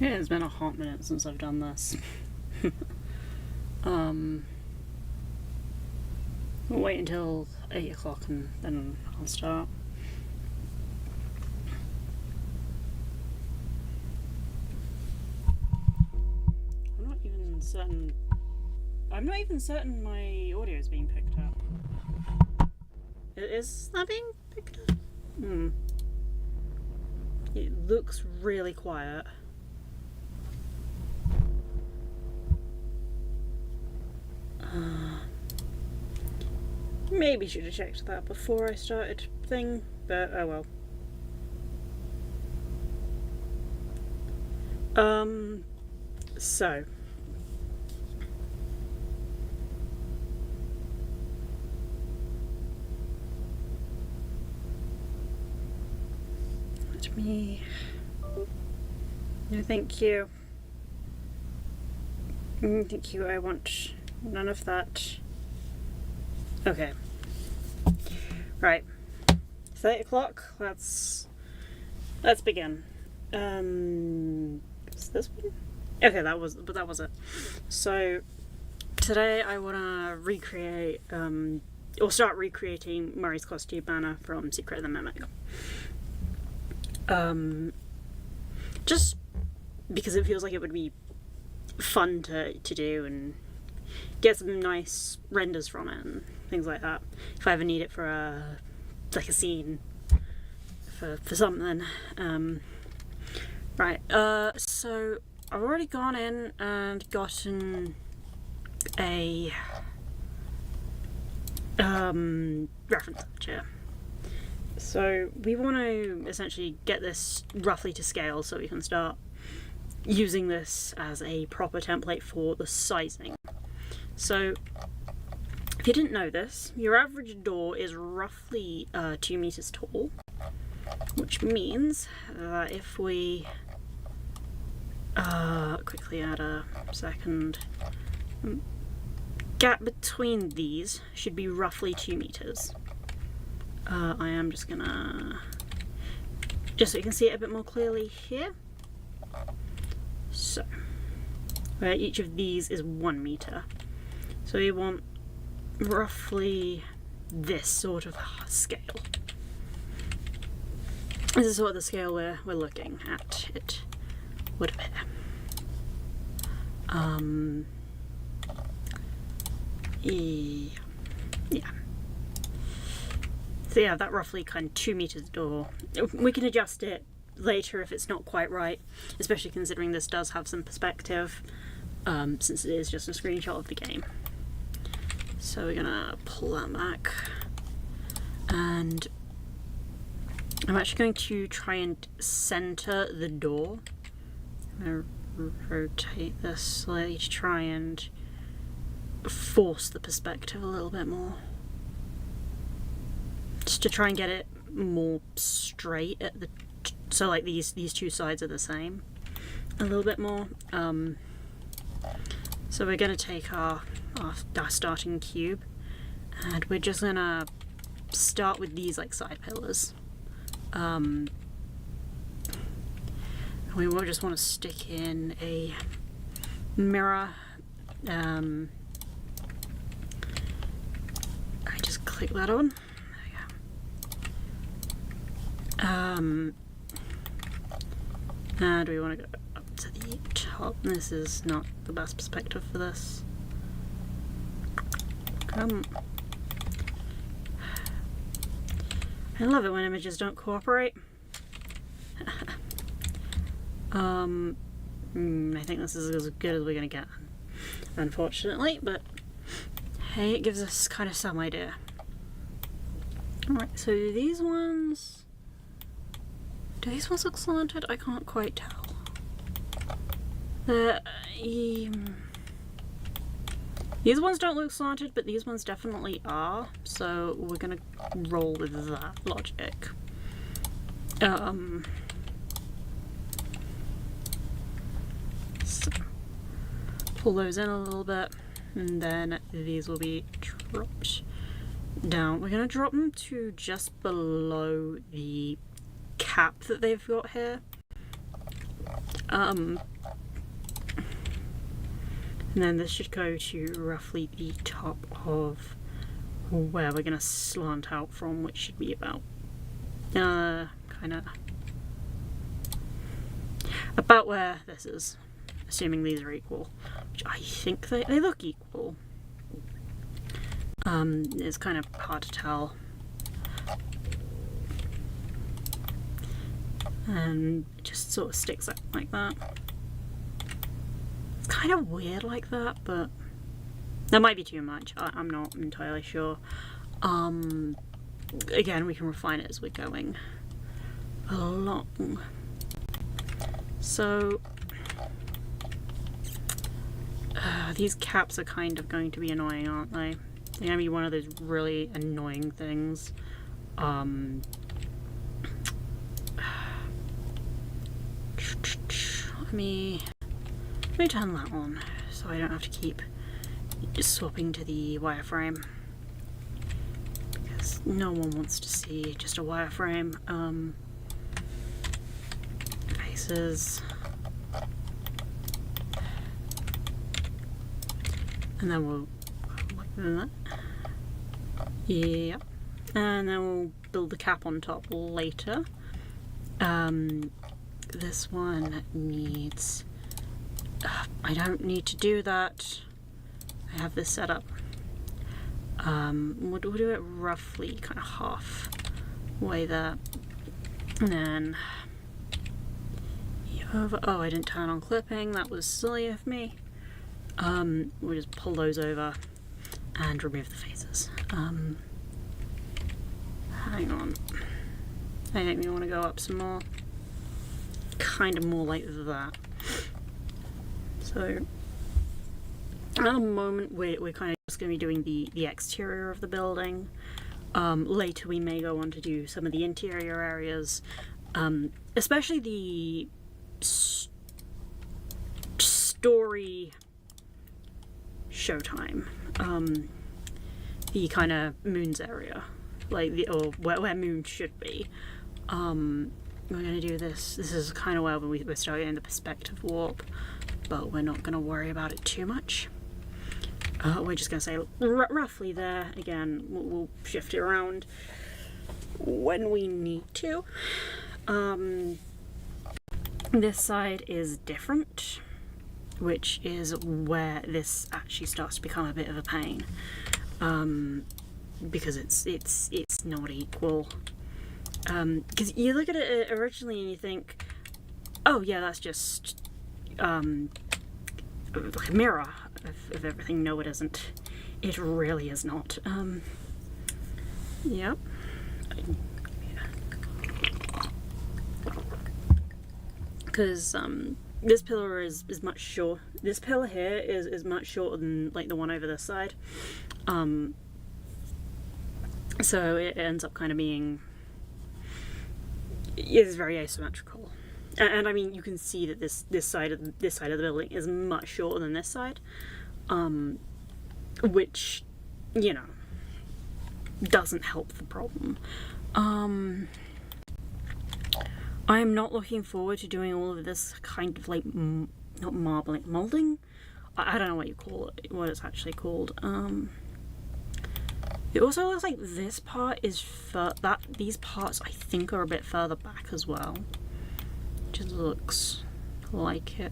Yeah, it's been a hot minute since I've done this. We'll wait until 8 o'clock and then I'll start. I'm not even certain my audio is being picked up. Is that being picked up? It looks really quiet. Maybe should have checked that before I started thing, but oh well. So let me. No, thank you. Thank you. I want none of that. Okay. Right. It's 8 o'clock. Let's begin. Is this one? Okay, that was it. So today I wanna recreate or start recreating Murray's costume Manor from Secret of the Mimic. Just because it feels like it would be fun to do and get some nice renders from it and things like that. If I ever need it for a scene for something. Right. So I've already gone in and gotten a reference picture. So we want to essentially get this roughly to scale so we can start using this as a proper template for the sizing. So if you didn't know this, your average door is roughly 2 meters tall, which means that if we quickly add a second, gap between these should be roughly 2 meters. I am just gonna, just so you can see it a bit more clearly here. So, where each of these is 1 meter. So we want roughly this sort of scale. This is sort of the scale we're looking at. It would appear. Yeah. So yeah, that roughly kind of 2 meters door. We can adjust it later if it's not quite right, especially considering this does have some perspective, since it is just a screenshot of the game. So we're gonna pull that back, and I'm actually going to try and center the door. I'm gonna rotate this slightly to try and force the perspective a little bit more. Just to try and get it more straight at the, so like these two sides are the same a little bit more. So we're gonna take our starting cube, and we're just gonna start with these like side pillars. We will just want to stick in a mirror. I just click that on. And we want to go up to the top. This is not the best perspective for this. I love it when images don't cooperate. I think this is as good as we're gonna get, unfortunately, but hey, it gives us kind of some idea. Alright, so these ones... do these ones look slanted? I can't quite tell. These ones don't look slanted, but these ones definitely are, so we're gonna roll with that logic. So pull those in a little bit, and then these will be dropped down. We're gonna drop them to just below the cap that they've got here. And then this should go to roughly the top of where we're going to slant out from, which should be about kind of about where this is, assuming these are equal, which I think they look equal. It's kind of hard to tell. And it just sort of sticks up like that. It's kind of weird like that, but that might be too much. I'm not entirely sure. Again, we can refine it as we're going along. So these caps are kind of going to be annoying, aren't they? They're going to be one of those really annoying things. Let me turn that on so I don't have to keep just swapping to the wireframe, because no one wants to see just a wireframe. Faces, and then we'll like that. Yep, and then we'll build the cap on top later. This one needs... I don't need to do that. I have this set up. We'll do it roughly kind of half way there. And then... over... Oh, I didn't turn on clipping. That was silly of me. We'll just pull those over and remove the faces. Hang on. I think we want to go up some more. Kind of more like that. So at the moment we're kind of just going to be doing the exterior of the building. Later we may go on to do some of the interior areas, especially the story showtime, the kind of moons area, like or where moon should be. We're going to do this. This is kind of where we're starting the perspective warp, but we're not going to worry about it too much. We're just going to say roughly there. Again, we'll shift it around when we need to. This side is different, which is where this actually starts to become a bit of a pain, because it's not equal. Because you look at it originally and you think, oh yeah, that's just like a mirror of everything. No, it isn't. It really is not. Yep. Because this pillar is much short. This pillar here is much shorter than like the one over this side. So it ends up kind of being... It is very asymmetrical, and I mean you can see that this side of the building is much shorter than this side, which, you know, doesn't help the problem. I'm not looking forward to doing all of this kind of like not marbling, molding. I don't know what you call it, what it's actually called. It also looks like this part is these parts I think are a bit further back as well. Just looks like it.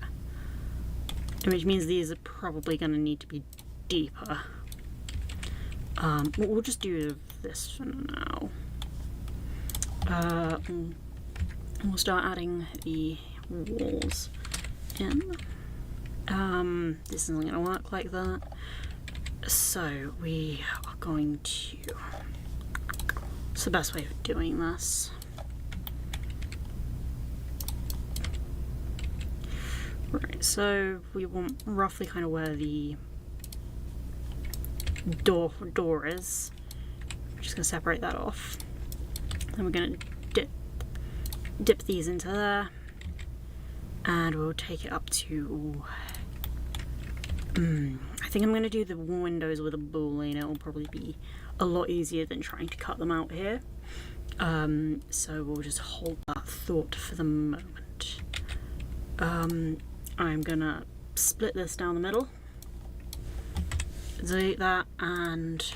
Which means these are probably going to need to be deeper. We'll just do this for now. We'll start adding the walls in. This isn't going to work like that. So we are going to... It's the best way of doing this. Right, so we want roughly kind of where the door is. We're just going to separate that off. Then we're going to dip these into there, and we'll take it up to... I think I'm going to do the windows with a boolean. It will probably be a lot easier than trying to cut them out here. So we'll just hold that thought for the moment. I'm going to split this down the middle. delete that and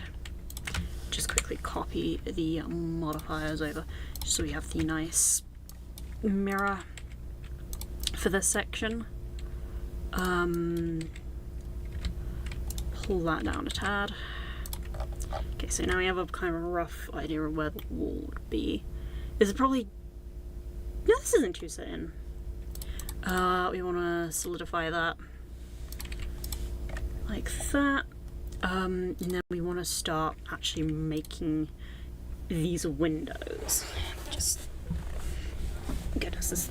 just quickly copy the modifiers over just so we have the nice mirror for this section. Pull that down a tad. Okay, so now we have a kind of a rough idea of where the wall would be. This is probably... No, this isn't too set in. We want to solidify that like that. And then we want to start actually making these windows. Just... Goodness, this...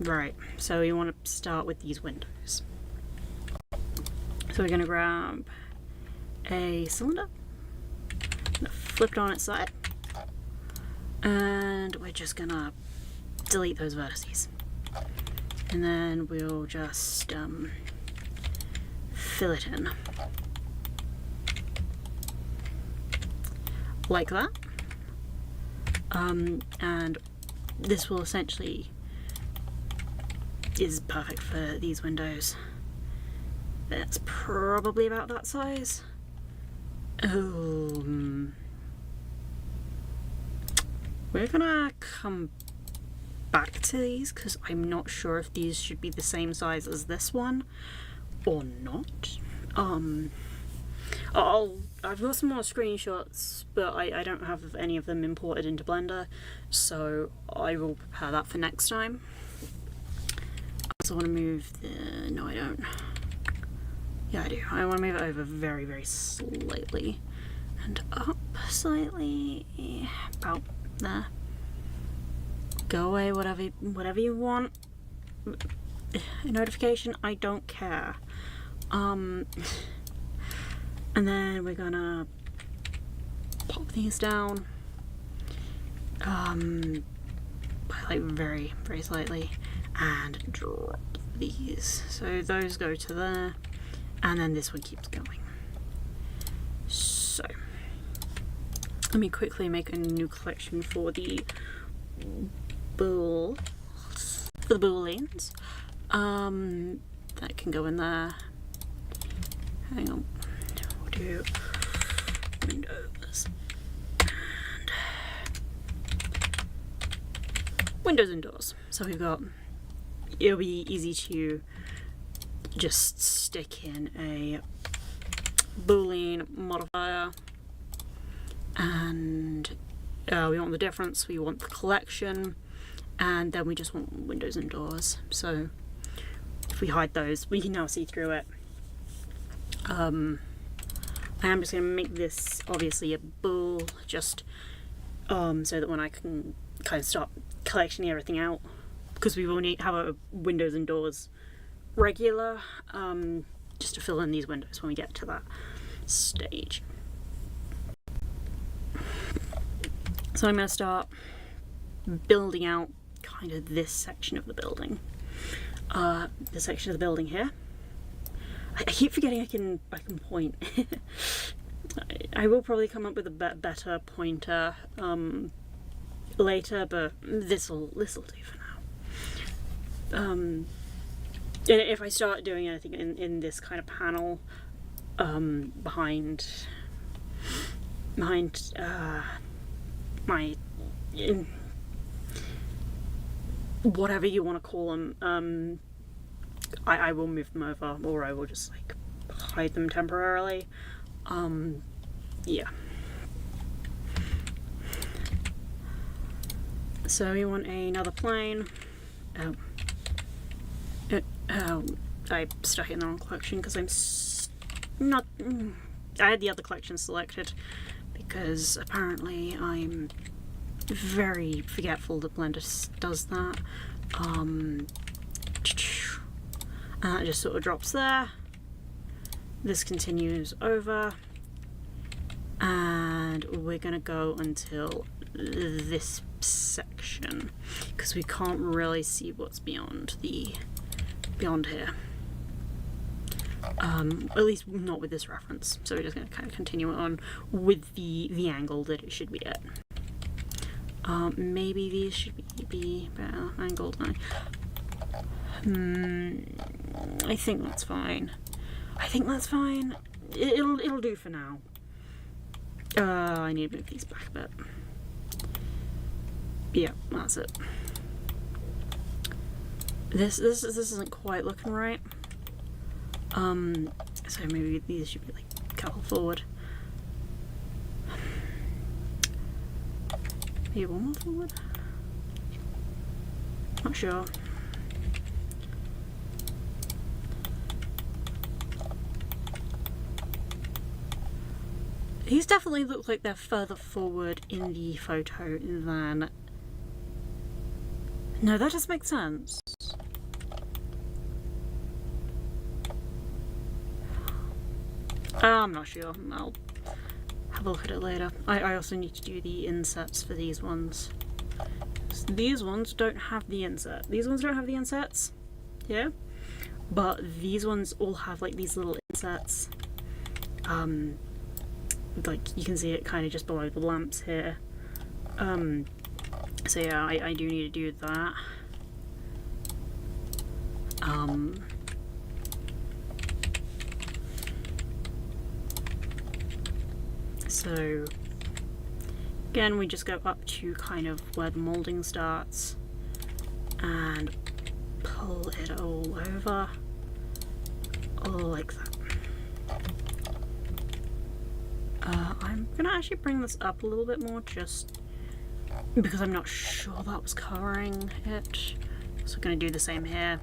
Right, so we want to start with these windows. So we're going to grab a cylinder, flip it on its side, and we're just going to delete those vertices. And then we'll just fill it in. Like that. And this will essentially is perfect for these windows. That's probably about that size. We're gonna come back to these because I'm not sure if these should be the same size as this one or not. I've got some more screenshots, but I don't have any of them imported into Blender, so I will prepare that for next time. I also want to move the... no, I don't. Yeah, I do. I want to move it over very, very slightly and up slightly, about there. Go away, whatever you want. A notification, I don't care. And then we're gonna pop these down, by like very, very slightly, and drop these. So those go to there, and then this one keeps going. So let me quickly make a new collection for the booleans. That can go in there. Hang on. We'll do windows and windows and doors. So we've got, it'll be easy to just stick in a boolean modifier, and we want the difference, we want the collection, and then we just want windows and doors. So if we hide those, we can now see through it. I am just going to make this obviously a bool, just so that when I can kind of start collecting everything out, because we will need have a windows and doors regular, just to fill in these windows when we get to that stage. So I'm going to start building out kind of this section of the building. This section of the building here. I keep forgetting I can point. I will probably come up with a better pointer later, but this'll do for now. And if I start doing anything in this kind of panel behind my whatever you want to call them, I will move them over, or I will just like hide them temporarily. Yeah. So we want another plane. I stuck it in the wrong collection because I'm not. I had the other collection selected because apparently I'm very forgetful that Blender does that. And it just sort of drops there. This continues over, and we're gonna go until this section because we can't really see what's beyond here. At least not with this reference. So we're just gonna kind of continue it on with the angle that it should be at. Maybe these should be better angled. I think that's fine. I think that's fine. It'll do for now. I need to move these back a bit. Yeah, that's it. This isn't quite looking right. So maybe these should be like a couple forward. Maybe one more forward? Not sure. These definitely look like they're further forward in the photo than... No, that does make sense. I'm not sure. I'll have a look at it later. I also need to do the insets for these ones. So these ones don't have the inset. These ones don't have the insets. Yeah? But these ones all have like these little insets. Like you can see it kind of just below the lamps here. So yeah, I do need to do that. So again, we just go up to kind of where the moulding starts and pull it all over, like that. I'm gonna actually bring this up a little bit more just because I'm not sure that was covering it. So I'm gonna do the same here.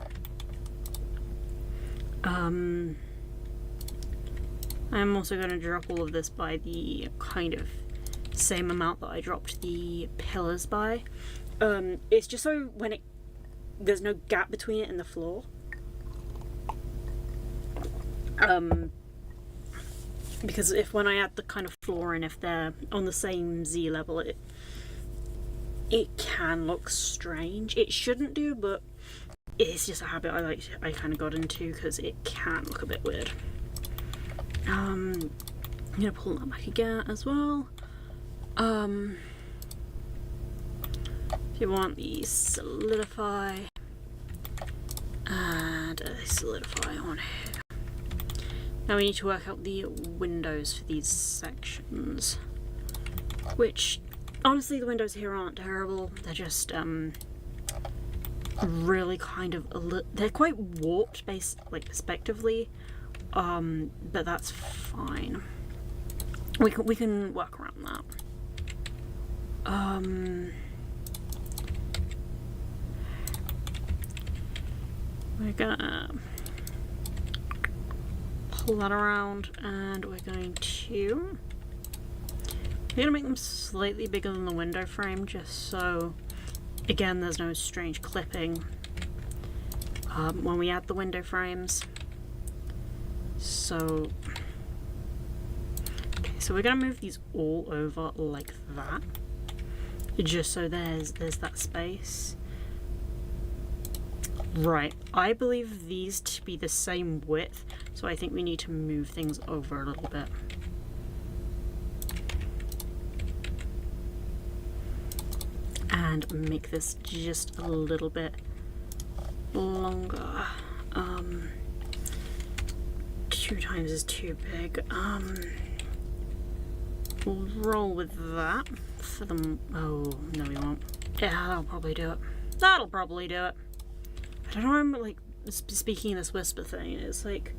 I'm also going to drop all of this by the kind of same amount that I dropped the pillars by. It's just so when there's no gap between it and the floor. Because when I add the kind of floor in, if they're on the same Z level, it can look strange. It shouldn't do, but it's just a habit I kind of got into because it can look a bit weird. I'm gonna pull that back again as well. If you want the solidify and solidify on here. Now we need to work out the windows for these sections, which honestly the windows here aren't terrible. They're just really kind of they're quite warped perspectively. But that's fine. We can work around that. We're gonna pull that around, and we're gonna make them slightly bigger than the window frame, just so again there's no strange clipping when we add the window frames. So we're gonna move these all over like that, just so there's that space. Right, I believe these to be the same width, so I think we need to move things over a little bit. And make this just a little bit longer. 2 times is too big. We'll roll with that for them. Oh, no we won't. Yeah, that'll probably do it. That'll probably do it. I don't know, I'm like speaking this whisper thing. It's like...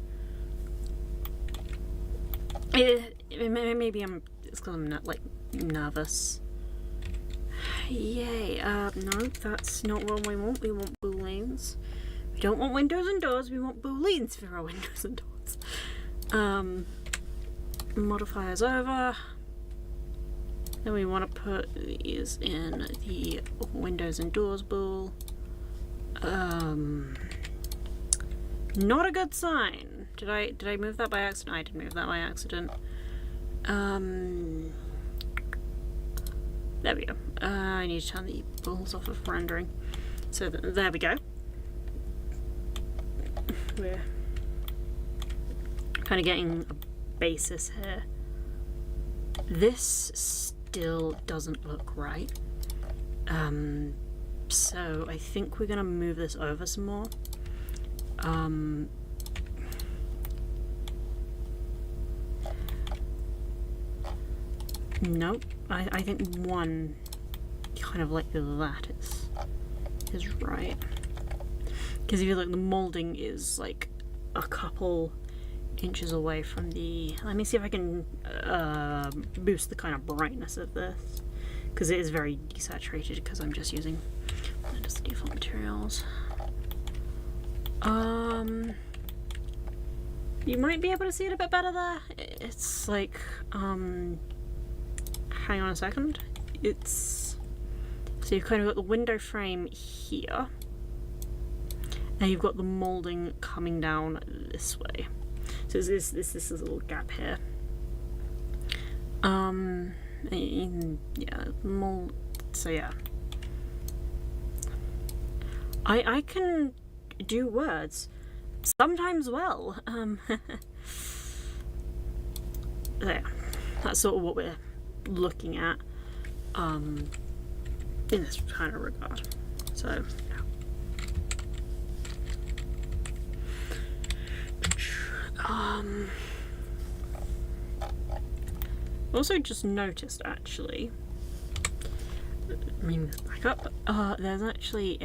maybe it's because I'm not, like, nervous. Yay. No, that's not what we want. We want booleans. We don't want windows and doors, we want booleans for our windows and doors. Modifiers over. Then we want to put these in the windows and doors bool. Not a good sign. Did I move that by accident? I did move that by accident. There we go. I need to turn the bools off of rendering. So there we go. We're kind of getting a basis here. This still doesn't look right. So I think we're gonna move this over some more. Nope. I think one kind of like that is right. Because if you look, the moulding is like a couple inches away from the... Let me see if I can boost the kind of brightness of this. Because it is very desaturated because I'm just using just default materials. You might be able to see it a bit better there. It's like, hang on a second. It's, so you've kind of got the window frame here. And you've got the moulding coming down this way. So this is a little gap here. Yeah, mold. So yeah, I can do words sometimes well. Yeah, that's sort of what we're looking at in this kind of regard. So also just noticed, actually, bring this back up, there's actually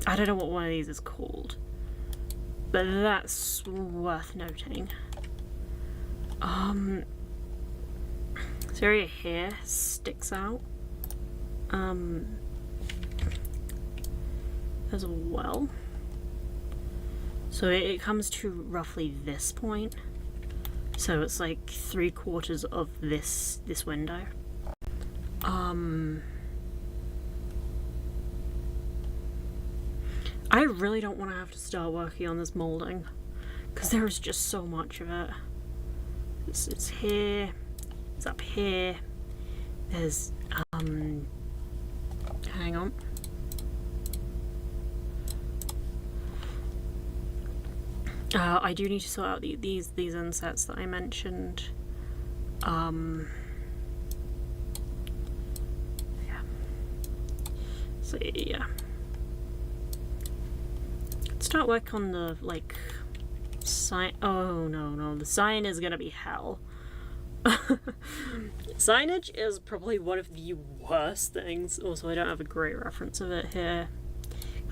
I don't know what one of these is called, but that's worth noting. This area here sticks out as well. So it comes to roughly this point. So it's like 3/4 of this window. I really don't want to have to start working on this moulding because there is just so much of it. It's here, it's up here. There's hang on. I do need to sort out these insets that I mentioned. Yeah. So yeah. Start work on the sign. Oh no, the sign is gonna be hell. Signage is probably one of the worst things. Also, I don't have a great reference of it here.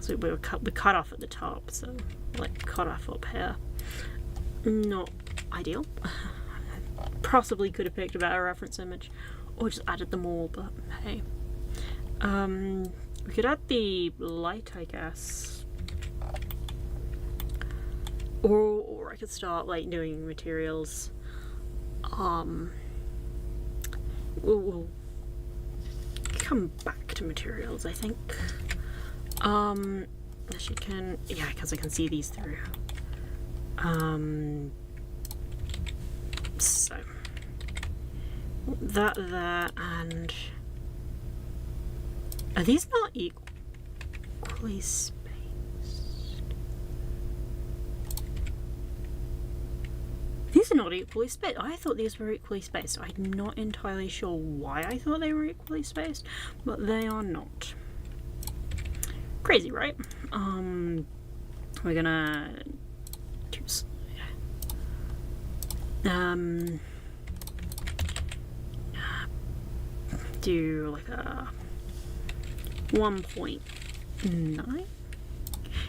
So we cut off at the top, so cut off up here. Not ideal. Possibly could have picked a better reference image, or just added them all, but hey. We could add the light, I guess. Or I could start doing materials. We'll come back to materials, I think. As you can, yeah, because I can see these through. So that there, and are these not equally spaced? These are not equally spaced. I thought these were equally spaced. I'm not entirely sure why I thought they were equally spaced, but they are not. Crazy, right? We're gonna do like a 1.9.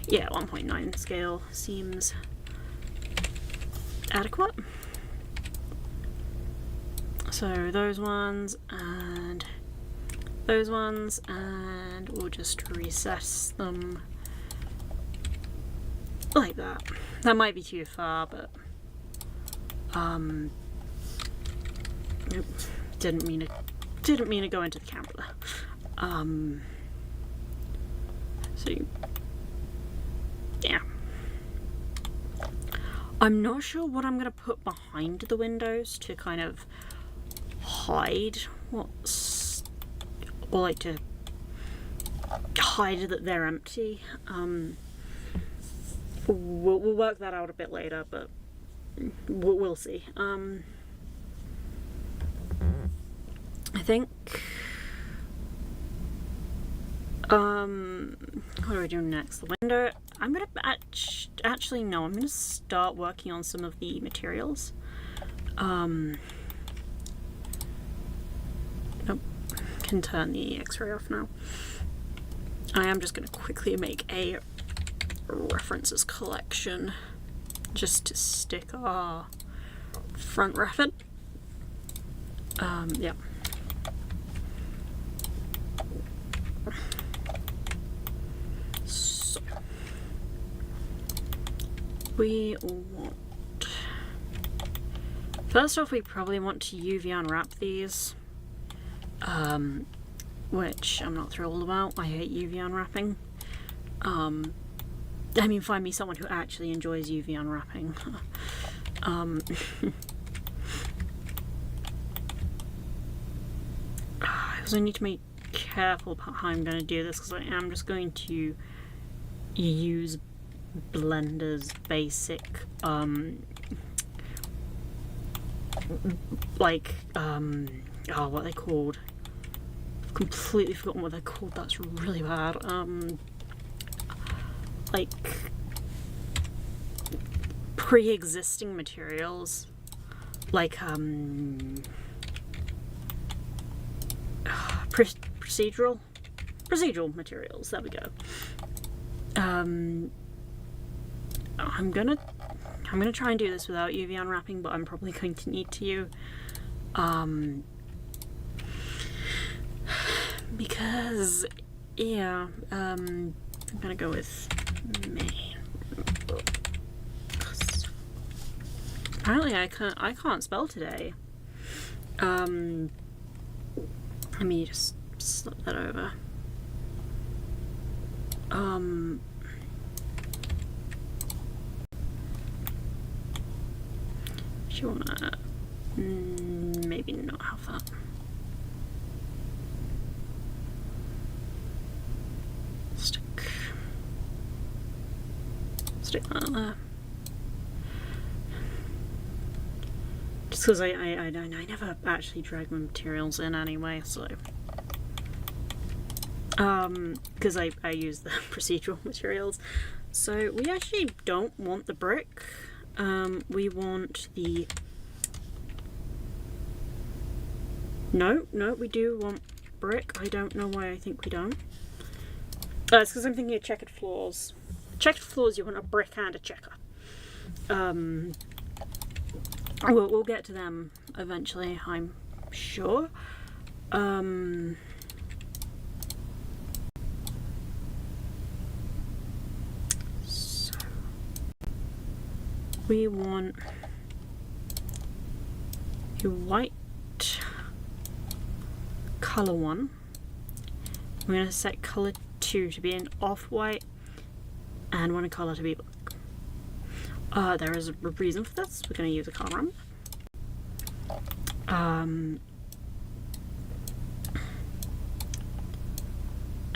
Yeah, 1.9 scale seems adequate. So those ones and those ones, and we'll just recess them like that. That might be too far, but nope, didn't mean to go into the camera. So yeah, I'm not sure what I'm gonna put behind the windows to kind of hide what's, or to hide that they're empty. We'll work that out a bit later, but we'll see. I think What do I do next? The window. I'm gonna actually no. I'm gonna start working on some of the materials. Nope. Can turn the X-ray off now. I am just gonna quickly make a references collection just to stick our front wrap. Yeah. So we want, first off, we probably want to UV unwrap these, which I'm not thrilled about. I hate UV unwrapping. I mean, find me someone who actually enjoys UV unwrapping. I also need to be careful about how I'm going to do this, because I am just going to use Blender's basic, oh, what are they called? I've completely forgotten what they're called. That's really bad. Like pre-existing materials, like procedural materials. There we go. I'm gonna try and do this without UV unwrapping, but I'm probably going to need to, because yeah, I'm gonna go with Manor. Apparently I can't spell today. Let me just slip that over. Do you wanna maybe not have that? Stick that there. Just because I never actually drag my materials in anyway, so because I use the procedural materials. So we actually don't want the brick. We want the... No, we do want brick. I don't know why I think we don't. It's because I'm thinking of checkered floors. Checkered floors, you want a brick and a checker. We'll get to them eventually, I'm sure. So we want a white color one. I'm going to set color 2 to be an off-white and one color to be black. There is a reason for this. We're going to use a color ramp.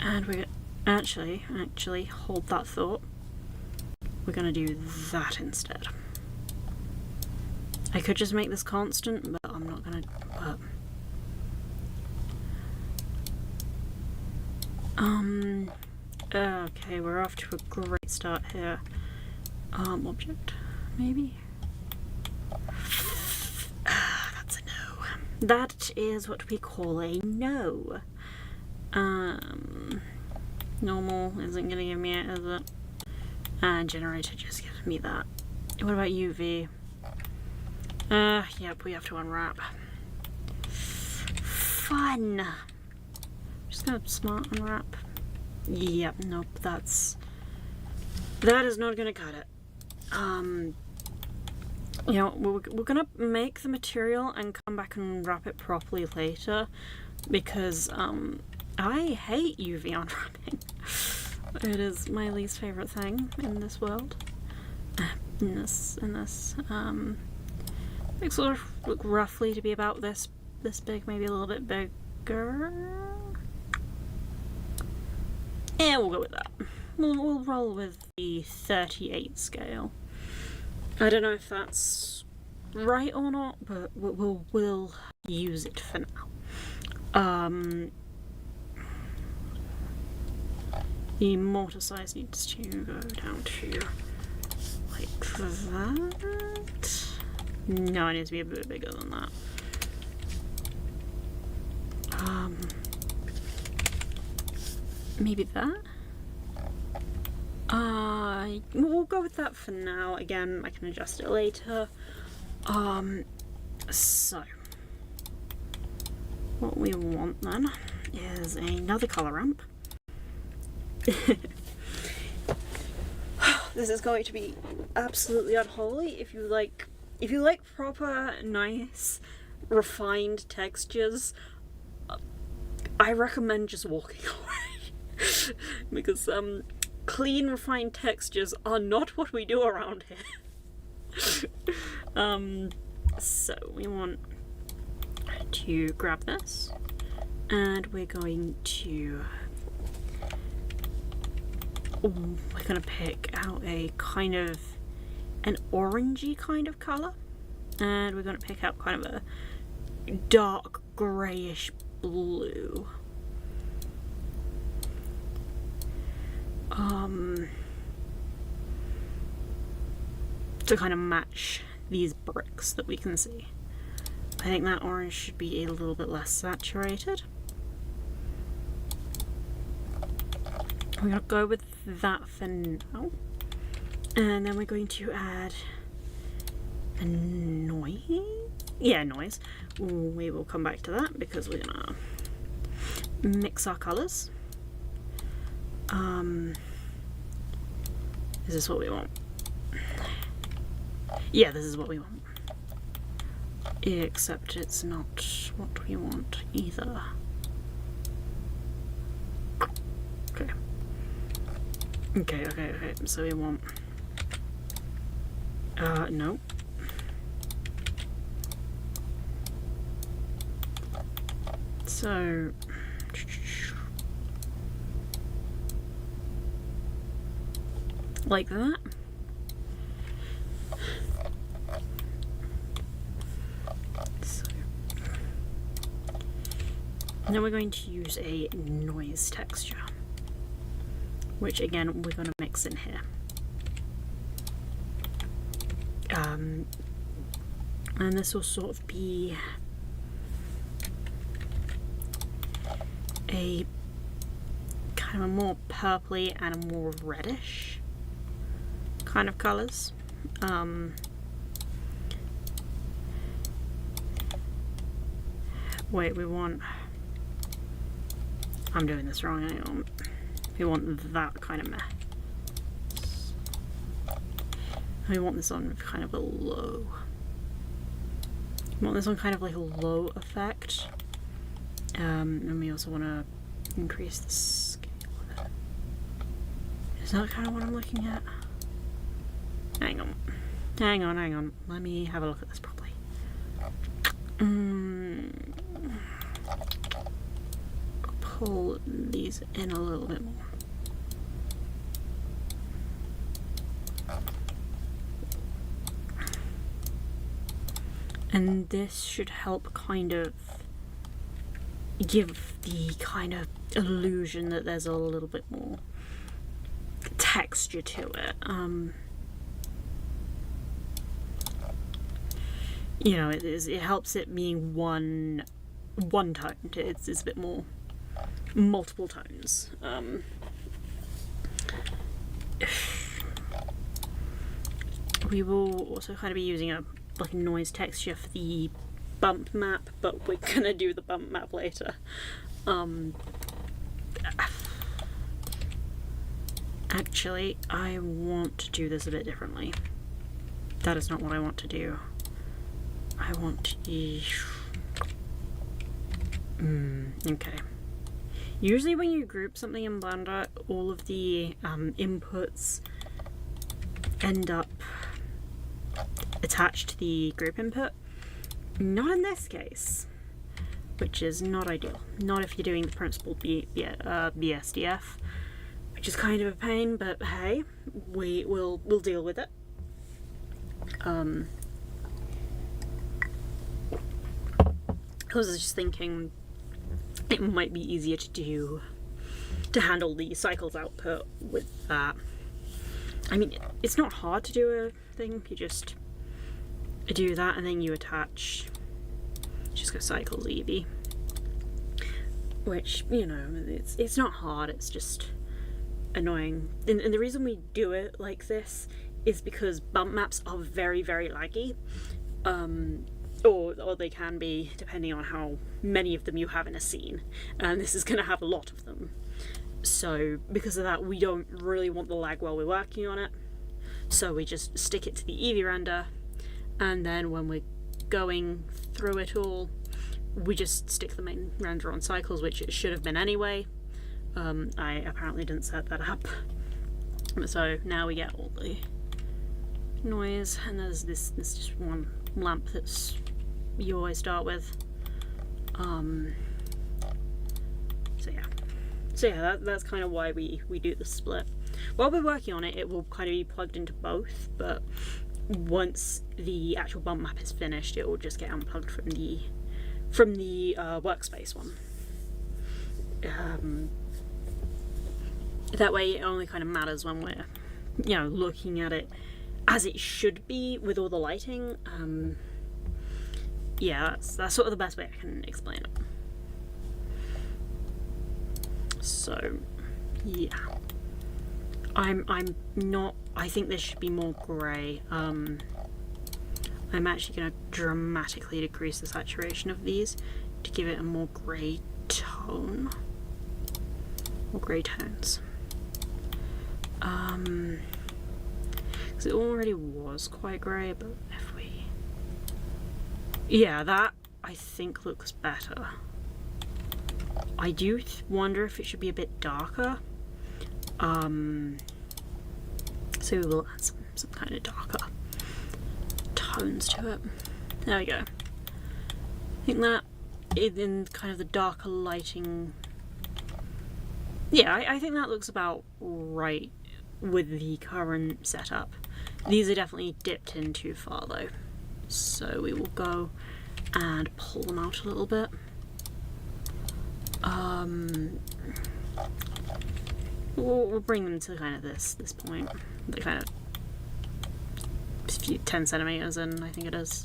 And we're actually hold that thought. We're going to do that instead. I could just make this constant, but I'm not going to. Okay, we're off to a great start here. Object, maybe? That's a no. That is what we call a no. Normal isn't gonna give me it, is it? And generator just gives me that. What about UV? Yep, we have to unwrap. Fun! Just gonna smart unwrap. Yep, nope, that is not gonna cut it. You know, we're gonna make the material and come back and wrap it properly later, because I hate UV unwrapping. It is my least favorite thing in this world. In this it sort of look roughly to be about this big, maybe a little bit bigger. Yeah, we'll go with that. We'll roll with the 38 scale. I don't know if that's right or not, but we'll use it for now. The mortar size needs to go down to like that. No, it needs to be a bit bigger than that. Maybe that? We'll go with that for now. Again, I can adjust it later. So what we want then is another colour ramp. This is going to be absolutely unholy. If you like proper, nice, refined textures, I recommend just walking away. Because clean, refined textures are not what we do around here. So we want to grab this, and we're going to pick out a kind of an orangey kind of colour, and we're going to pick out kind of a dark greyish blue. To kind of match these bricks that we can see. I think that orange should be a little bit less saturated. We're going to go with that for now. And then we're going to add a noise. Yeah, noise. We will come back to that because we're going to mix our colours. Is this what we want? Yeah, this is what we want. Except it's not what we want either. Okay. So we want... no. So... like that. So, and then we're going to use a noise texture, which again we're going to mix in here. And this will sort of be a kind of a more purpley and a more reddish kind of colours. Wait, we want... I'm doing this wrong, hang on. We want that kind of mess. We want this on kind of a low... We want this on kind of like a low effect. And we also want to increase the scale of it. Is that kind of what I'm looking at? Hang on. Let me have a look at this properly. Pull these in a little bit more. And this should help kind of give the kind of illusion that there's a little bit more texture to it. You know, it helps it being one tone. It's a bit more multiple tones. We will also kind of be using a noise texture for the bump map, but we're gonna do the bump map later. Actually, I want to do this a bit differently. That is not what I want to do. I want to... okay. Usually when you group something in Blender, all of the inputs end up attached to the group input. Not in this case, which is not ideal. Not if you're doing the principal BSDF, which is kind of a pain, but hey, we'll deal with it. I was just thinking it might be easier to do to handle the cycles output with that. I mean, it's not hard to do a thing. You just do that and then you attach, just go cycles Eevee. Which, you know, it's not hard, it's just annoying. And the reason we do it like this is because bump maps are very, very laggy. Or they can be, depending on how many of them you have in a scene. And this is going to have a lot of them. So, because of that, we don't really want the lag while we're working on it. So we just stick it to the Eevee render, and then when we're going through it all, we just stick the main render on cycles, which it should have been anyway. I apparently didn't set that up. So now we get all the noise, and there's this just one lamp that's you always start with. So yeah, that's kind of why we do the split. While we're working on it, it will kind of be plugged into both, but once the actual bump map is finished, it will just get unplugged from the workspace one. That way it only kind of matters when we're, you know, looking at it as it should be with all the lighting. Yeah, that's sort of the best way I can explain it. So, yeah. I'm not, I think this should be more grey. I'm actually going to dramatically decrease the saturation of these to give it a more grey tone. More grey tones. Because it already was quite grey, but if we... Yeah, that I think looks better. I do wonder if it should be a bit darker. So we will add some kind of darker tones to it. There we go. I think that in kind of the darker lighting, yeah, I think that looks about right with the current setup. These are definitely dipped in too far though, so we will go and pull them out a little bit. We'll bring them to kind of this point. They're kind of a few 10 centimeters in, I think it is.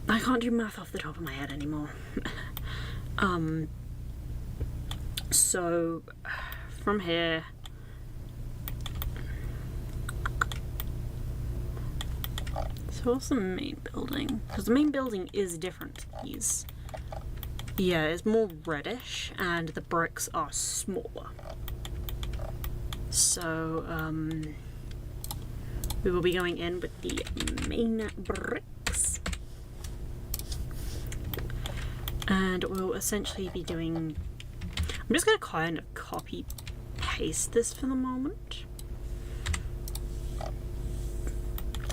I can't do math off the top of my head anymore. So from here, so what's the main building? Because the main building is different to these. Yeah, it's more reddish and the bricks are smaller. So, we will be going in with the main bricks. And we'll essentially be doing... I'm just going to kind of copy paste this for the moment.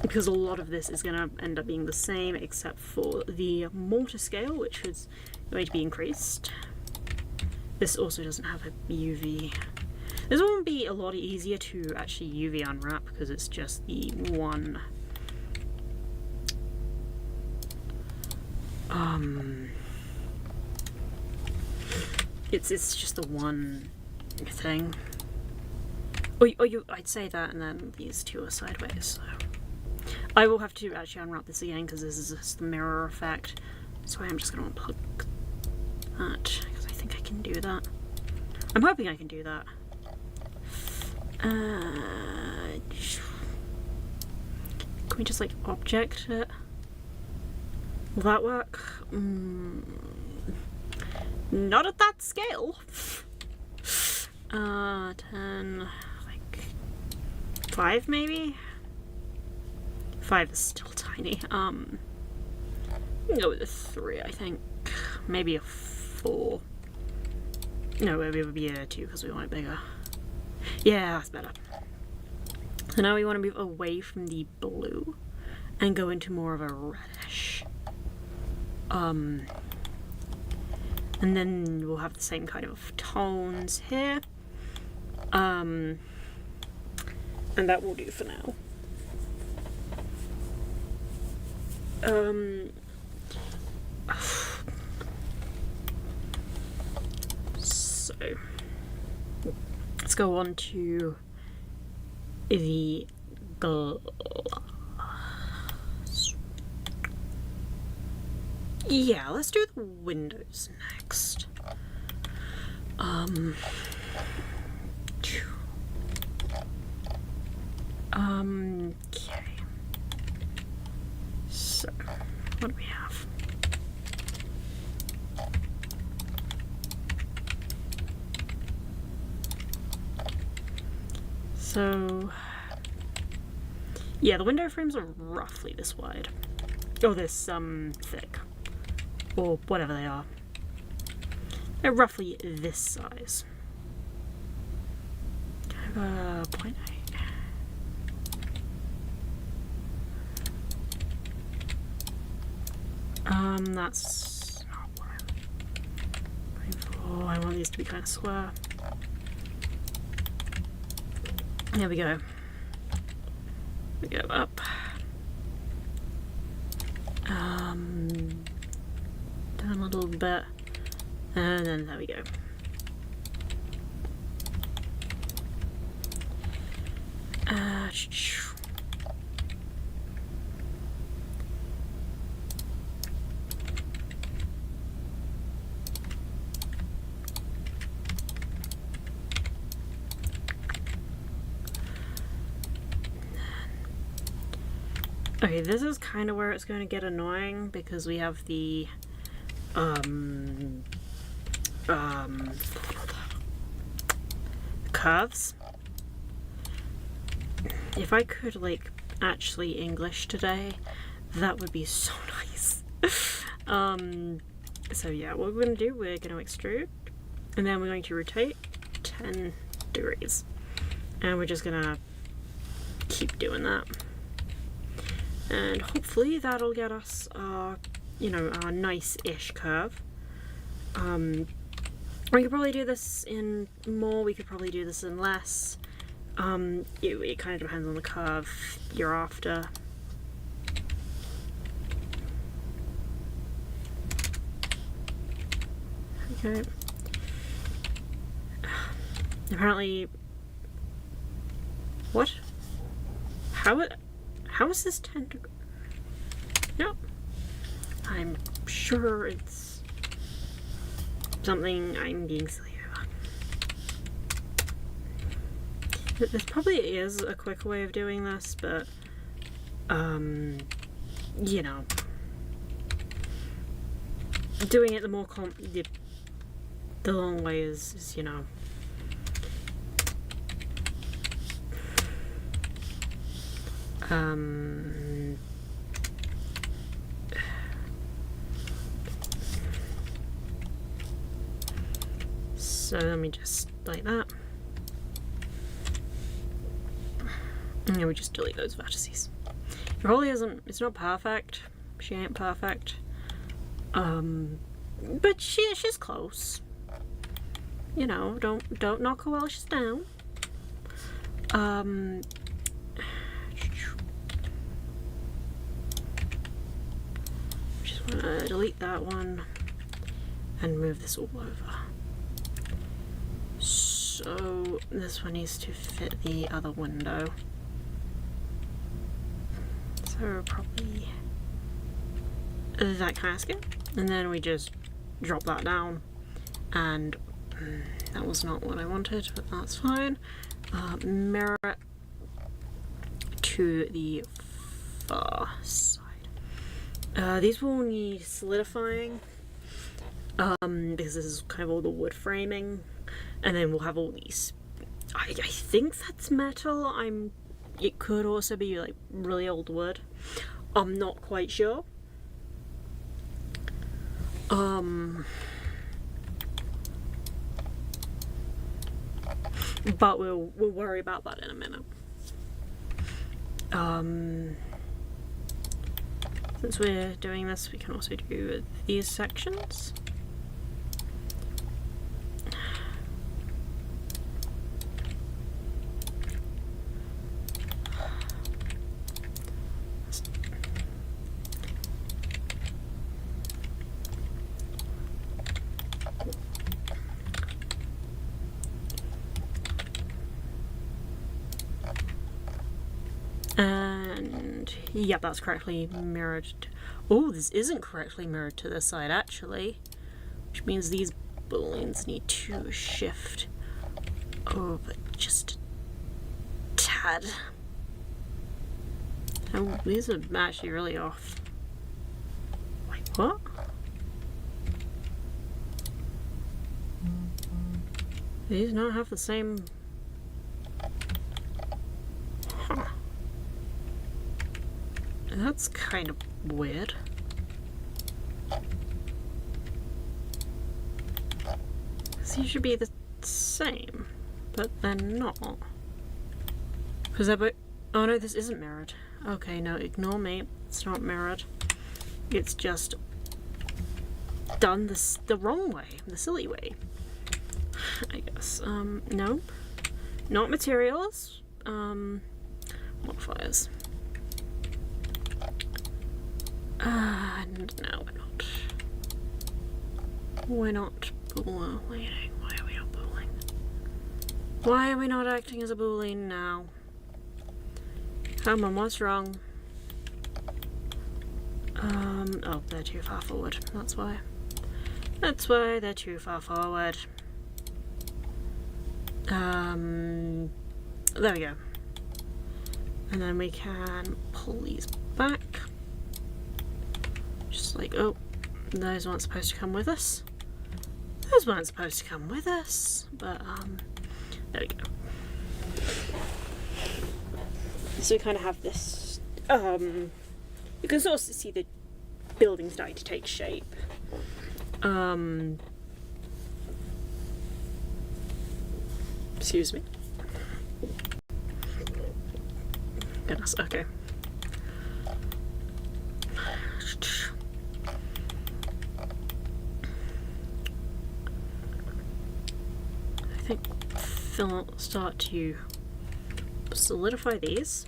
Because a lot of this is going to end up being the same except for the mortar scale, which is going to be increased. This also doesn't have a UV. This one will be a lot easier to actually UV unwrap because it's just the one. It's just the one thing. I'd say that, and then these two are sideways. So I will have to actually unwrap this again because this is just the mirror effect. So I'm just going to unplug that because I think I can do that. I'm hoping I can do that. Can we just like object it? Will that work? Not at that scale. 10, like 5 maybe? 5 is still tiny. Go with a 3, I think. Maybe a 4. No, maybe it would be a 2 because we want it bigger. Yeah, that's better. So now we want to move away from the blue and go into more of a reddish. And then we'll have the same kind of tones here. And that will do for now. So let's go on to the glass. Yeah, let's do the windows next. Okay. So, what do we have? So, yeah, the window frames are roughly this wide. Oh, this, thick. Or whatever they are. They're roughly this size. Kind of a 0.8. That's not what I'm looking for. I want these to be kind of square. There we go. We go up. Down a little bit. And then there we go. Okay, this is kind of where it's going to get annoying because we have the curves. If I could like actually English today, that would be so nice. So yeah, what we're going to do, we're going to extrude and then we're going to rotate 10 degrees and we're just going to keep doing that. And hopefully that'll get us you know, our nice-ish curve. We could probably do this in more, we could probably do this in less. It kind of depends on the curve you're after. Okay. Apparently... What? How is this 10 degrees? Yep. I'm sure it's something I'm being silly about. There probably is a quicker way of doing this, but, you know, doing it the more the long way is, you know, so let me just like that. And then we just delete those vertices. It probably isn't, it's not perfect. She ain't perfect. But she's close. You know, don't knock her while she's down. Just wanna delete that one and move this all over. So this one needs to fit the other window. So probably that kind of skin. And then we just drop that down. And that was not what I wanted, but that's fine. Mirror it to the far side. These will need solidifying. Because this is kind of all the wood framing. And then we'll have all these, I think that's metal. It could also be like really old wood. I'm not quite sure. But we'll worry about that in a minute. Since we're doing this, we can also do these sections. And yep, that's correctly mirrored. Oh, this isn't correctly mirrored to this side actually, which means these booleans need to shift over just a tad. Oh, these are actually really off. Wait, what? These not have the same. Huh. That's kind of weird. These should be the same, but they're not. Because they're both. Oh no, this isn't mirrored. Okay, no, ignore me. It's not mirrored. It's just done the wrong way, the silly way, I guess. No. Not materials. Modifiers. And no, we're not. We're not booleaning. Why are we not booleaning? Why are we not acting as a boolean now? Come on, what's wrong? Oh, they're too far forward. That's why. That's why they're too far forward. There we go. And then we can pull these back. Just like, oh, those weren't supposed to come with us. Those weren't supposed to come with us. But, there we go. So we kind of have this, you can sort of see the building starting to take shape. Excuse me. Goodness, okay. I think they'll start to solidify these.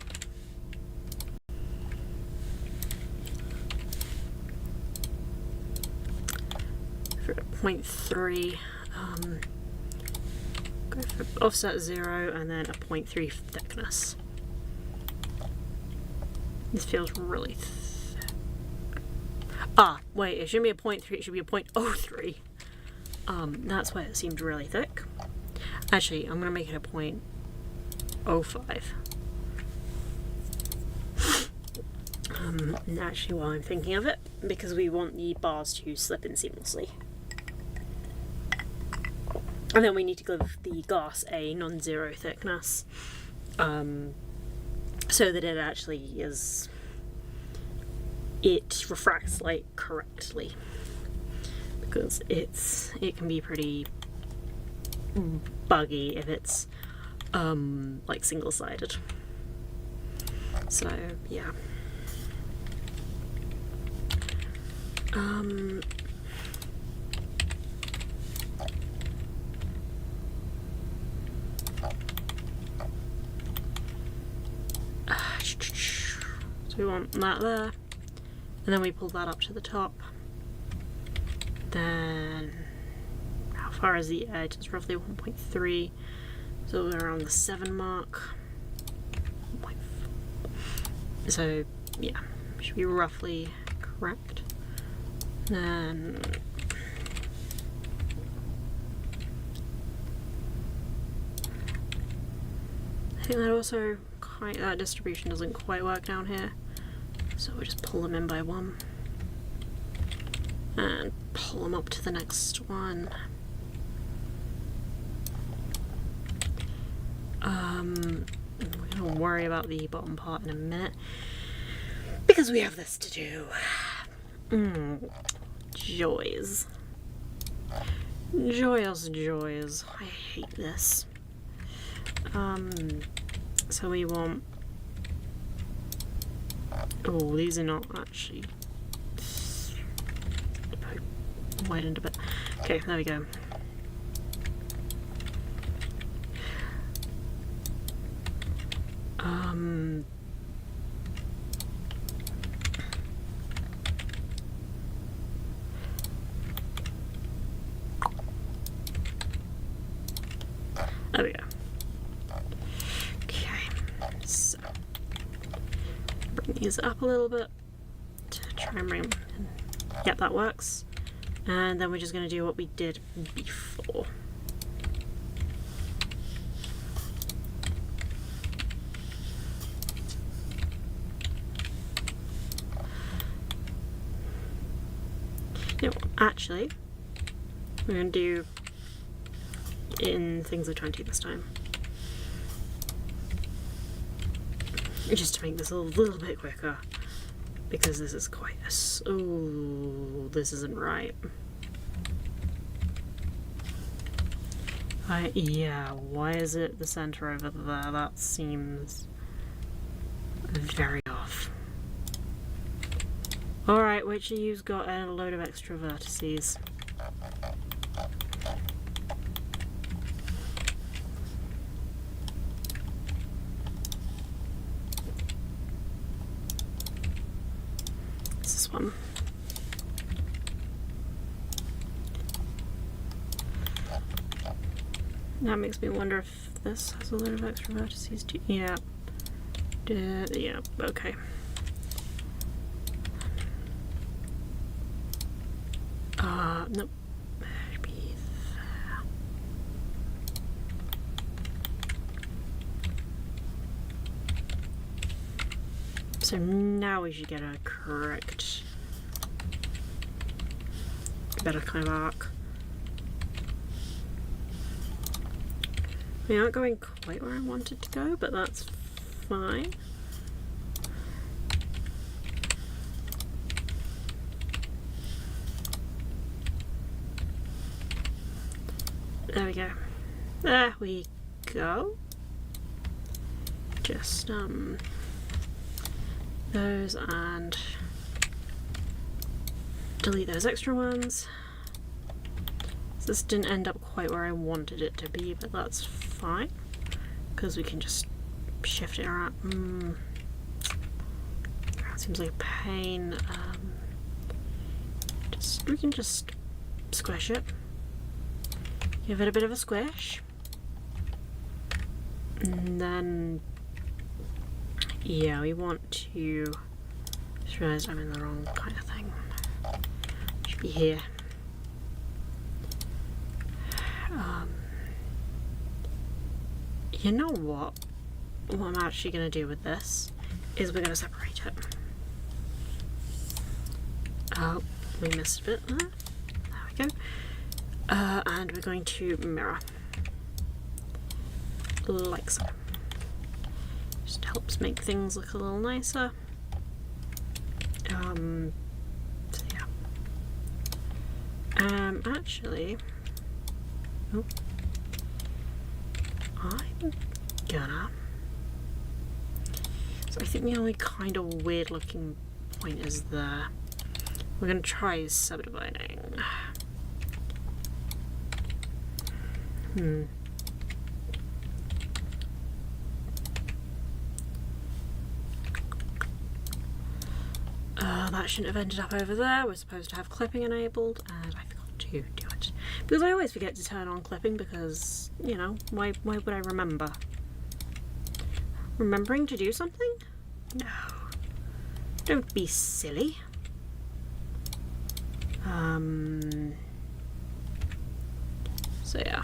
For 0.3, go for offset 0 and then a 0.3 thickness. This feels really thick. Ah, wait, it shouldn't be a 0.3, it should be a 0.03. That's why it seemed really thick. Actually, I'm gonna make it a 0.05. Actually, while I'm thinking of it, because we want the bars to slip in seamlessly. And then we need to give the glass a non-zero thickness, so that it actually is, it refracts light correctly, because it can be pretty buggy if it's like single-sided. So yeah. So we want that there, and then we pull that up to the top. Then, how far is the edge? It's roughly 1.3, so we're around the 7 mark. 1.4. So yeah, should be roughly correct. Then I think that also that distribution doesn't quite work down here, so we'll just pull them in by 1 and pull them up to the next one. We're gonna worry about the bottom part in a minute because we have this to do. Joys. Joyous joys. I hate this. So we want. Oh, these are not actually widened a bit. Okay, there we go. There we go. Okay, so Ease it up a little bit to try and bring. Yep, that works. And then we're just going to do what we did before. No, actually, we're going to do in things of 20 this time. Just to make this a little bit quicker, because this is quite a... Oh, this isn't right. Yeah, why is it the center over there? That seems very off. Alright, which of you's got a load of extra vertices? This one. That makes me wonder if this has a lot of extra vertices too. Yeah. Yeah, okay. Nope. Maybe there. So now we should get a correct, better kind of arc. We aren't going quite where I wanted to go, but that's fine. There we go. There we go. Just those and delete those extra ones. This didn't end up quite where I wanted it to be, but that's fine because we can just shift it around. That seems like a pain. We can just squish it. Give it a bit of a squish. And then, yeah, we want to, just realised I'm in the wrong kind of thing. Should be here. You know what? What I'm actually going to do with this is we're going to separate it. Oh, we missed a bit there. There we go. And we're going to mirror. Like so. Just helps make things look a little nicer. So yeah. Actually, oh, I'm gonna. So I think the only kind of weird looking point is there. We're gonna try subdividing. That shouldn't have ended up over there. We're supposed to have clipping enabled, and I forgot to do it. Because I always forget to turn on clipping because, you know, why would I remember? Remembering to do something? No. Don't be silly. So yeah.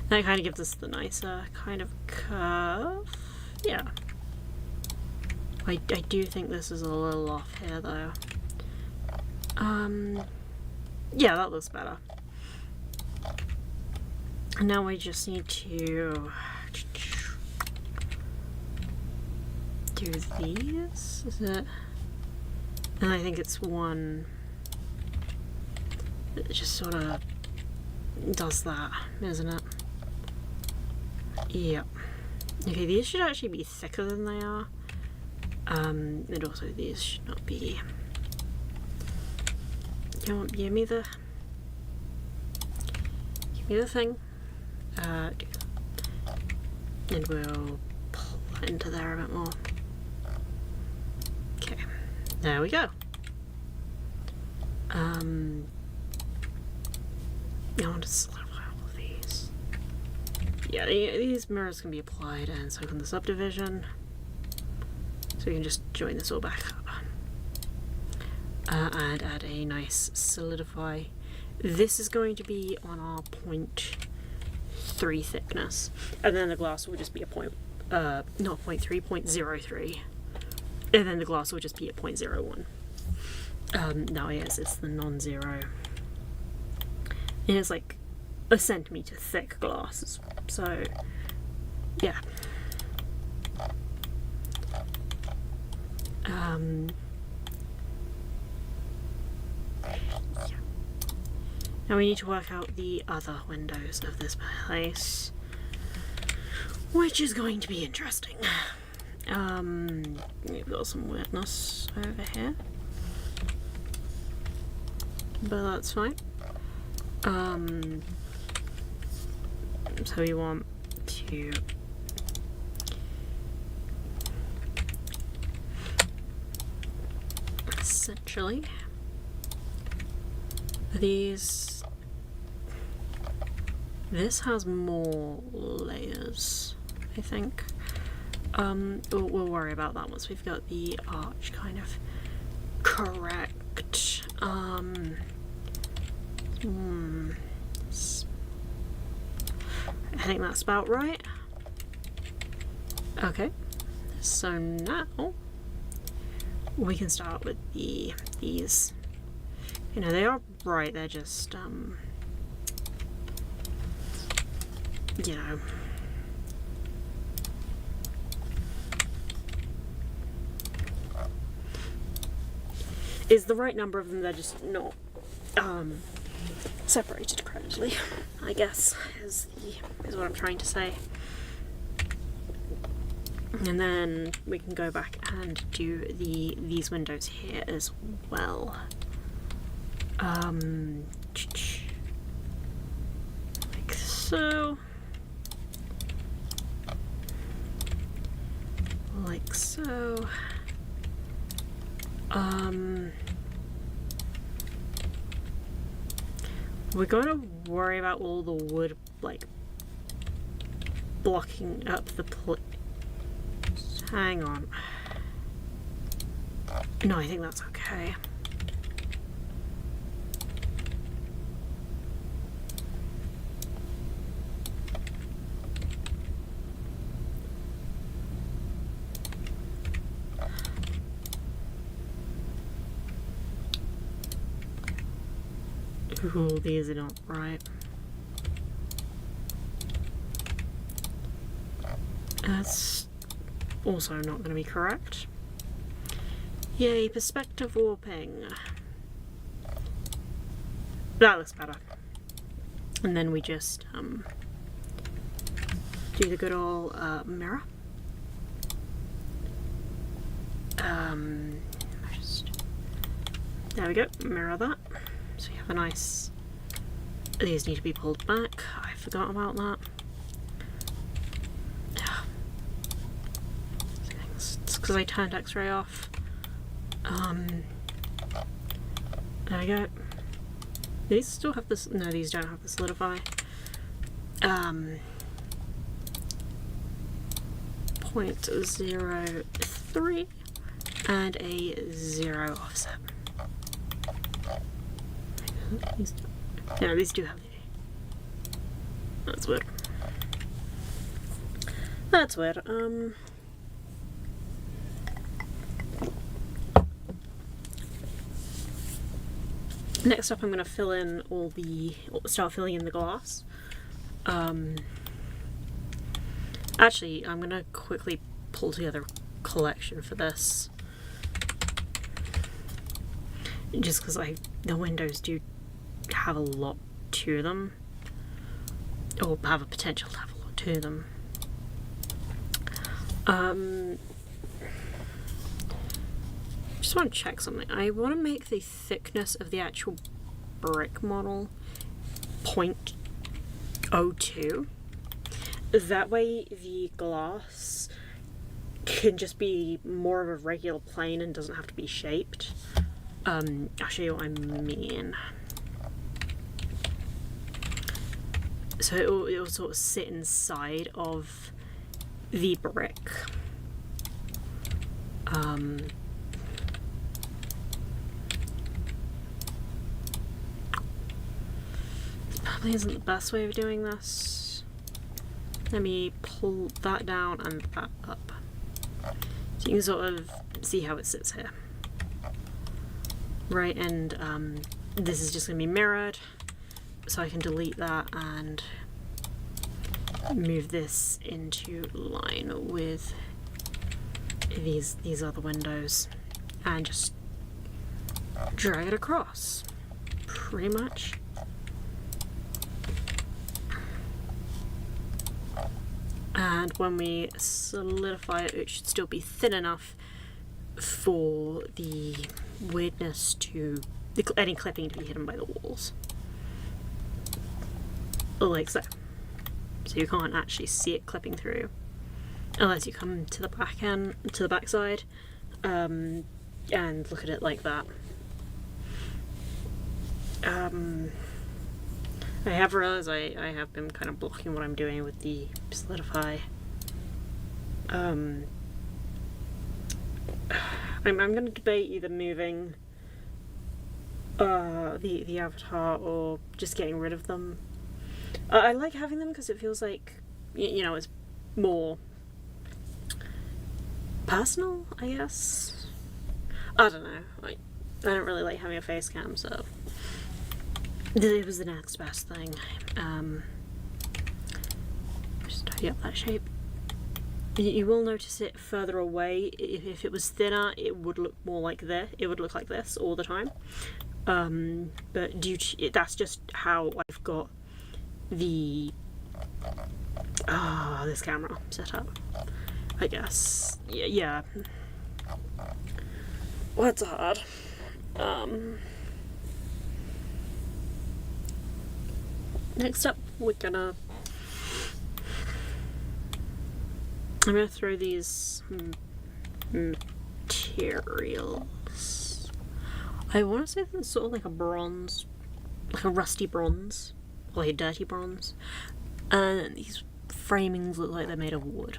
That kind of gives us the nicer kind of curve. Yeah. I do think this is a little off here though. Yeah, that looks better. And now we just need to do these, is it? And I think it's one that just sort of does that, isn't it? Yep. Okay, these should actually be thicker than they are. And also these should not be. Give me the thing. Do that. And we'll pull that into there a bit more. Okay, there we go. I want to solidify all of these. Yeah, these mirrors can be applied, and so can the subdivision. So we can just join this all back up. And add a nice solidify. This is going to be on our 0.3 thickness. And then the glass will just be a not 0.3, 0.03. And then the glass will just be at 0.01. No, yes, it's the non-zero. And it's like a centimetre thick glass. So, yeah. Now we need to work out the other windows of this place, which is going to be interesting. We've got some weirdness over here, but that's fine. So we want to essentially this has more layers, I think. We'll worry about that once we've got the arch kind of correct. I think that's about right. Okay, so now we can start with these. You know, they are bright, they're just, you know. Is the right number of them, they're just not separated correctly, I guess, is what I'm trying to say. And then we can go back and do these windows here as well. Like so. Like so. We're going to worry about all the wood, like, blocking up the hang on. No, I think that's okay. Ooh, these are not right. That's also not going to be correct. Yay, perspective warping. That looks better. And then we just do the good old mirror. There we go, mirror that. So you have a nice, these need to be pulled back, I forgot about that. It's because I turned X-ray off. There we go. These still have this, no, these don't have the solidify. 0.03 and a 0 offset. Yeah, these do have the. That's weird. That's weird. Next up, I'm going to fill in start filling in the glass. Actually, I'm going to quickly pull together a collection for this. Just because the windows do have a lot to them, or have a potential to have a lot to them. Just want to check something. I want to make the thickness of the actual brick model 0.02. That way the glass can just be more of a regular plane and doesn't have to be shaped. I'll show you what I mean. So it will sort of sit inside of the brick. This probably isn't the best way of doing this. Let me pull that down and that up. So you can sort of see how it sits here. Right, and this is just going to be mirrored, so I can delete that and move this into line with these other windows and just drag it across, pretty much. And when we solidify it, it should still be thin enough for the weirdness to, any clipping to be hidden by the walls. Like so. So you can't actually see it clipping through unless you come to the back end, to the back side, and look at it like that. I have realised I have been kind of blocking what I'm doing with the solidify. I'm going to debate either moving the avatar or just getting rid of them. I like having them because it feels like, you know, it's more personal, I guess. I don't know. I don't really like having a face cam, so it was the next best thing. Just tidy up that shape. You will notice it further away. If it was thinner, it would look more like this. It would look like this all the time. But that's just how I've got the this camera set up, I guess. Yeah. Well, it's hard. Next up, I'm gonna throw these materials. I want to say it's sort of like a bronze, like a rusty bronze, or like a dirty bronze. And these framings look like they're made of wood.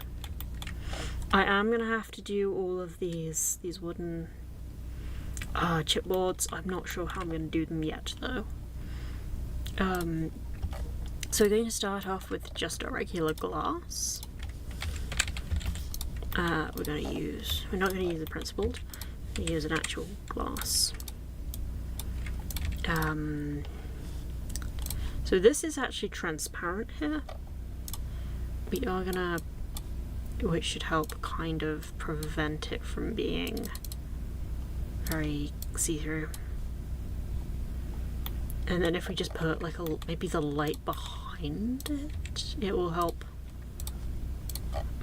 I am gonna have to do all of these wooden chipboards. I'm not sure how I'm gonna do them yet though. So we're going to start off with just a regular glass. We're not going to use the principled. We're going to use an actual glass. So this is actually transparent here. We are gonna, which should help kind of prevent it from being very see-through. And then if we just put like maybe the light behind it, it will help.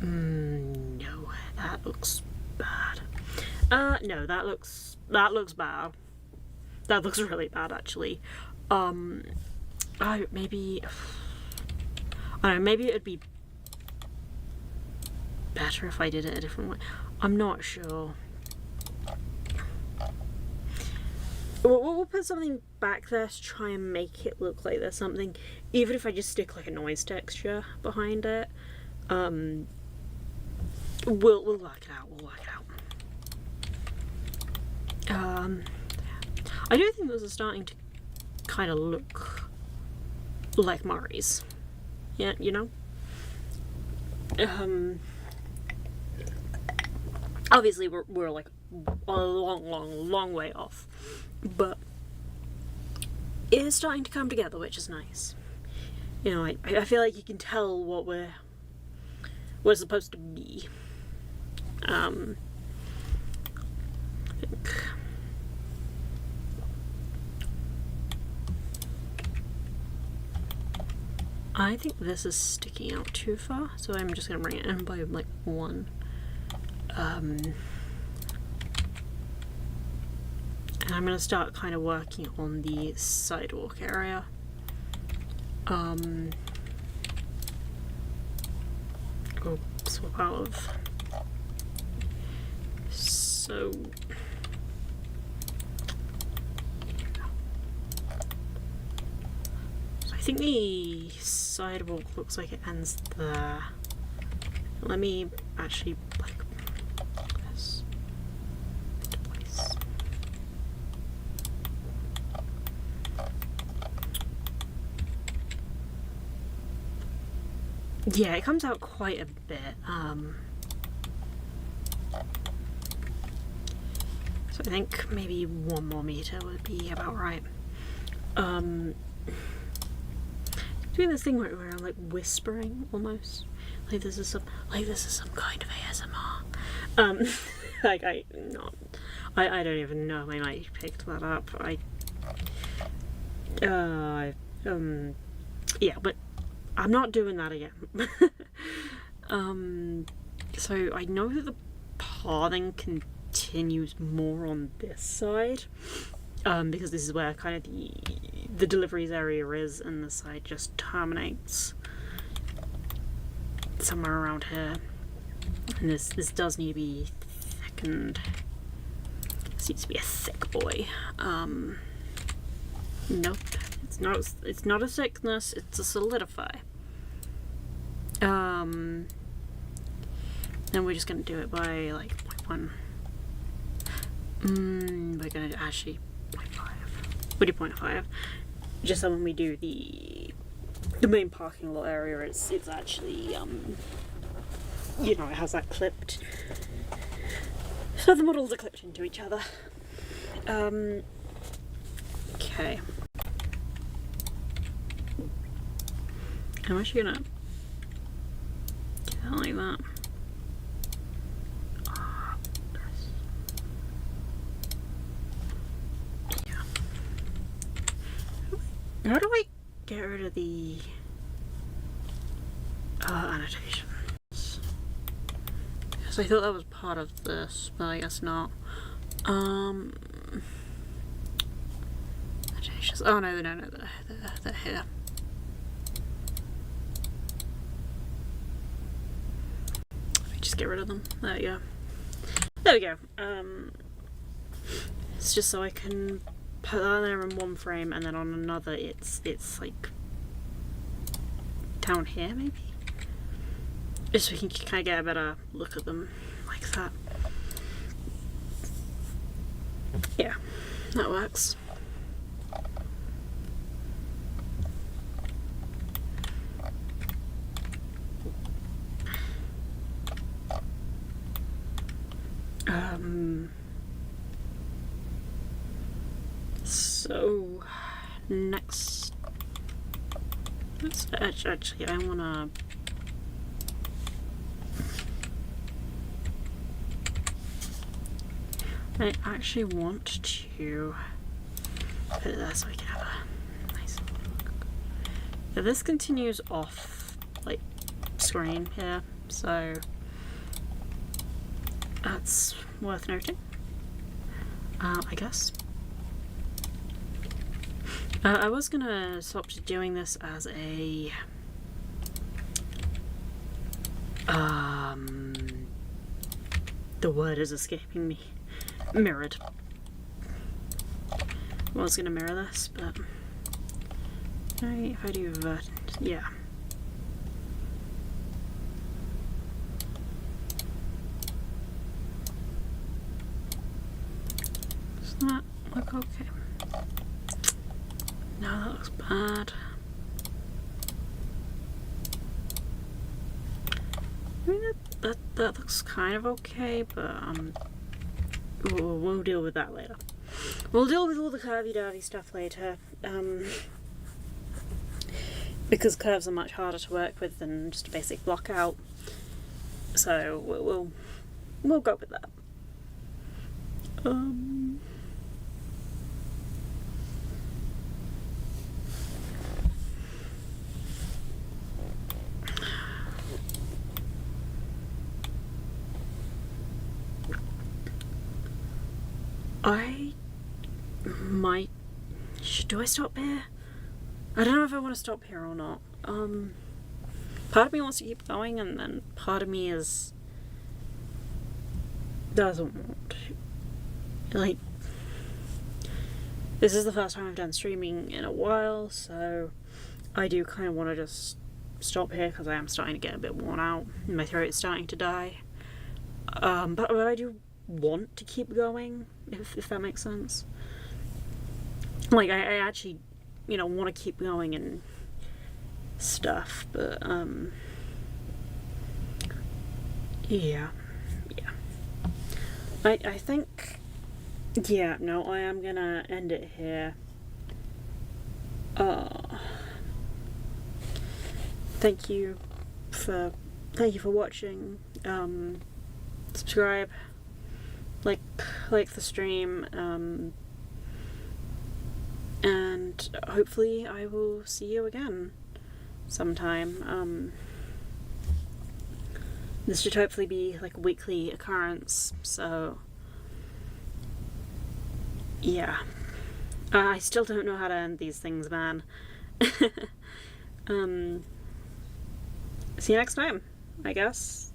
No, that looks bad. No, that looks bad. That looks really bad actually. Maybe, I don't know, maybe it would be better if I did it a different way. I'm not sure. We'll put something back there to try and make it look like there's something, even if I just stick like a noise texture behind it. We'll work it out. I do think those are starting to kind of look like Murray's. Yeah, you know? Obviously we're like a long way off, but it is starting to come together, which is nice. You know, I feel like you can tell what we're supposed to be. I think this is sticking out too far, so I'm just gonna bring it in by like one. And I'm gonna start kind of working on the sidewalk area. Go swap out of. So. I think the sidewalk looks like it ends there. Let me actually like this. Yeah, it comes out quite a bit. So I think maybe 1 more meter would be about right. Doing this thing where I'm like whispering almost, like this is some kind of ASMR. Like I don't even know. I might picked that up. Yeah, but I'm not doing that again. So I know that the pathing continues more on this side, because this is where kind of the deliveries area is, and the side just terminates somewhere around here. And this does need to be thickened. This needs to be a thick boy. Nope, it's not a thickness, it's a solidify. Then we're just gonna do it by like 0.1. We're gonna actually 0.5. We'll do 0.5. Just so when we do the main parking lot area, it's actually you know, it has that clipped. So the models are clipped into each other. Okay. I'm actually gonna get that like that. Yeah. How do I get rid of the annotations? Because I thought that was part of this, but I guess not. Annotations. Oh no, they're here. Just get rid of them. There we go. There we go. It's just so I can put that there in one frame, and then on another it's like down here maybe, just so we can kind of get a better look at them like that. Yeah, that works. So next, actually I wanna I actually want to put it there so we can have a nice look. Now this continues off like screen here, so that's worth noting. I guess. I was gonna stop doing this as a the word is escaping me. Mirrored. I was gonna mirror this, but if I do that, yeah. Does that look okay? No, that looks bad. I mean, that looks kind of okay, but we'll deal with that later. We'll deal with all the curvy-dervy stuff later, because curves are much harder to work with than just a basic block out. So we'll go with that. I might. Do I stop here? I don't know if I want to stop here or not. Part of me wants to keep going, and then part of me doesn't want to. Like, this is the first time I've done streaming in a while, so I do kind of want to just stop here because I am starting to get a bit worn out. My throat is starting to die. But I do want to keep going, if that makes sense. Like, I actually, want to keep going and stuff, but Yeah. Yeah. I think... Yeah, no, I am gonna end it here. Thank you for watching. Subscribe, like the stream, and hopefully I will see you again sometime. This should hopefully be like a weekly occurrence, so yeah. I still don't know how to end these things, man. See you next time, I guess.